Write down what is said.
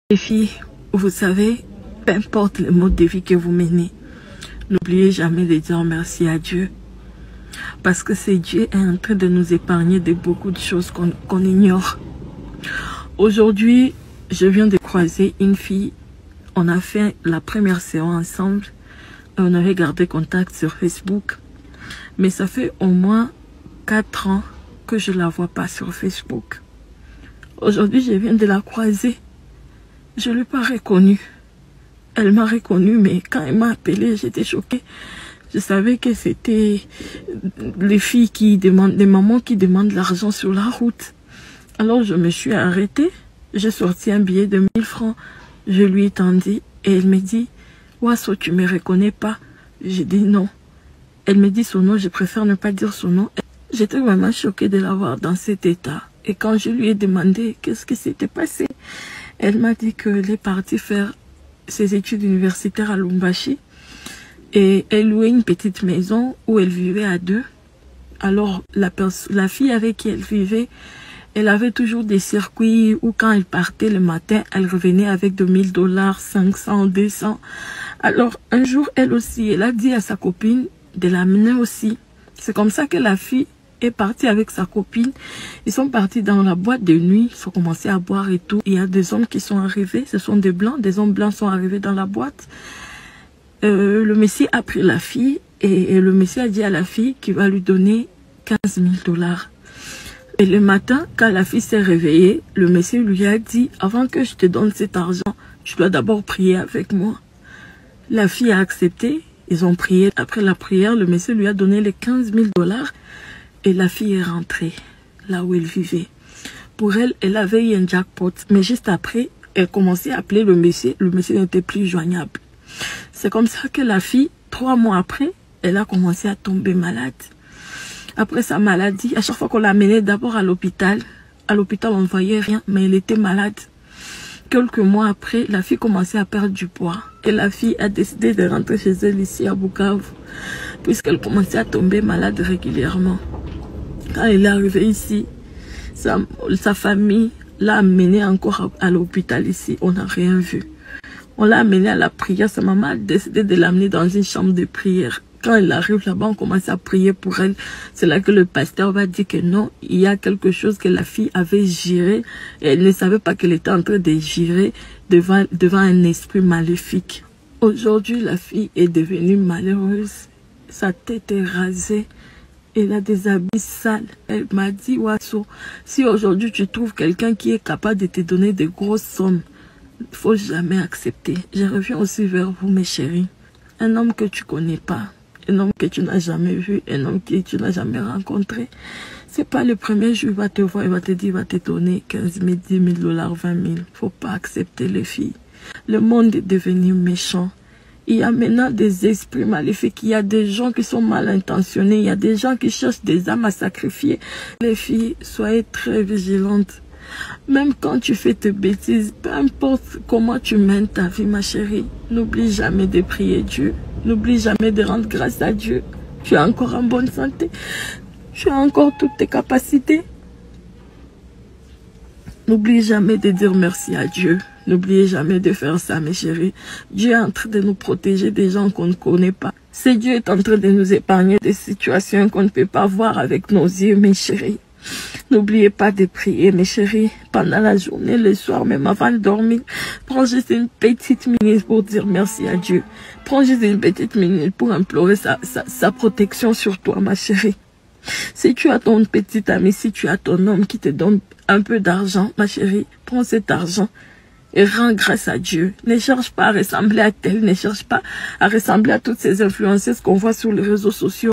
Les filles, vous savez, peu importe le mode de vie que vous menez, n'oubliez jamais de dire merci à Dieu. Parce que c'est Dieu est en train de nous épargner de beaucoup de choses qu'on ignore. Aujourd'hui, je viens de croiser une fille. On a fait la première séance ensemble. Et on avait gardé contact sur Facebook. Mais ça fait au moins 4 ans que je ne la vois pas sur Facebook. Aujourd'hui, je viens de la croiser. Je ne l'ai pas reconnue. Elle m'a reconnue, mais quand elle m'a appelée, j'étais choquée. Je savais que c'était les filles qui demandent, les mamans qui demandent l'argent sur la route. Alors je me suis arrêtée. J'ai sorti un billet de 1000 francs. Je lui ai tendu et elle me dit, Wasso, tu ne me reconnais pas? J'ai dit non. Elle me dit son nom, je préfère ne pas dire son nom. J'étais vraiment choquée de la voir dans cet état. Et quand je lui ai demandé qu'est-ce qui s'était passé, elle m'a dit qu'elle est partie faire ses études universitaires à Lubumbashi et elle louait une petite maison où elle vivait à 2. Alors la fille avec qui elle vivait, elle avait toujours des circuits où quand elle partait le matin, elle revenait avec de $1000, 500, 200. Alors un jour, elle aussi, elle a dit à sa copine de l'amener aussi. C'est comme ça que la fille est partie avec sa copine. Ils sont partis dans la boîte de nuit. Ils ont commencé à boire et tout. Il y a des hommes qui sont arrivés. Ce sont des blancs. Des hommes blancs sont arrivés dans la boîte. Le monsieur a pris la fille. Et le monsieur a dit à la fille qu'il va lui donner $15 000. Et le matin, quand la fille s'est réveillée, le monsieur lui a dit, avant que je te donne cet argent, tu dois d'abord prier avec moi. La fille a accepté. Ils ont prié. Après la prière, le monsieur lui a donné les $15 000. Et la fille est rentrée là où elle vivait. Pour elle, elle avait eu un jackpot. Mais juste après, elle commençait à appeler le monsieur. Le monsieur n'était plus joignable. C'est comme ça que la fille, 3 mois après, elle a commencé à tomber malade. Après sa maladie, à chaque fois qu'on l'amenait d'abord à l'hôpital, on ne voyait rien, mais elle était malade. Quelques mois après, la fille commençait à perdre du poids. Et la fille a décidé de rentrer chez elle ici à Bukavu, puisqu'elle commençait à tomber malade régulièrement. Quand elle est arrivée ici, sa famille l'a amenée encore à l'hôpital ici. On n'a rien vu. On l'a amenée à la prière. Sa maman a décidé de l'amener dans une chambre de prière. Quand elle arrive là-bas, on commence à prier pour elle. C'est là que le pasteur va dire que non, il y a quelque chose que la fille avait géré. Et elle ne savait pas qu'elle était en train de gérer devant un esprit maléfique. Aujourd'hui, la fille est devenue malheureuse. Sa tête est rasée. Elle a des habits sales. Elle m'a dit, Wasso, si aujourd'hui tu trouves quelqu'un qui est capable de te donner de grosses sommes, il ne faut jamais accepter. Je reviens aussi vers vous, mes chéris. Un homme que tu ne connais pas, un homme que tu n'as jamais vu, un homme que tu n'as jamais rencontré, c'est pas le premier jour, il va te voir, il va te dire, il va te donner 15 000, 10 000 $, 20 000. Il ne faut pas accepter les filles. Le monde est devenu méchant. Il y a maintenant des esprits maléfiques, il y a des gens qui sont mal intentionnés, il y a des gens qui cherchent des âmes à sacrifier. Les filles, soyez très vigilantes. Même quand tu fais tes bêtises, peu importe comment tu mènes ta vie, ma chérie, n'oublie jamais de prier Dieu. N'oublie jamais de rendre grâce à Dieu. Tu es encore en bonne santé. Tu as encore toutes tes capacités. N'oublie jamais de dire merci à Dieu. N'oubliez jamais de faire ça, mes chéris. Dieu est en train de nous protéger des gens qu'on ne connaît pas. C'est Dieu est en train de nous épargner des situations qu'on ne peut pas voir avec nos yeux, mes chéris. N'oubliez pas de prier, mes chéris, pendant la journée, le soir, même avant de dormir. Prends juste une petite minute pour dire merci à Dieu. Prends juste une petite minute pour implorer sa protection sur toi, ma chérie. Si tu as ton petit ami, si tu as ton homme qui te donne un peu d'argent, ma chérie, prends cet argent et rends grâce à Dieu. Ne cherche pas à ressembler à tel, ne cherche pas à ressembler à toutes ces influenceuses qu'on voit sur les réseaux sociaux.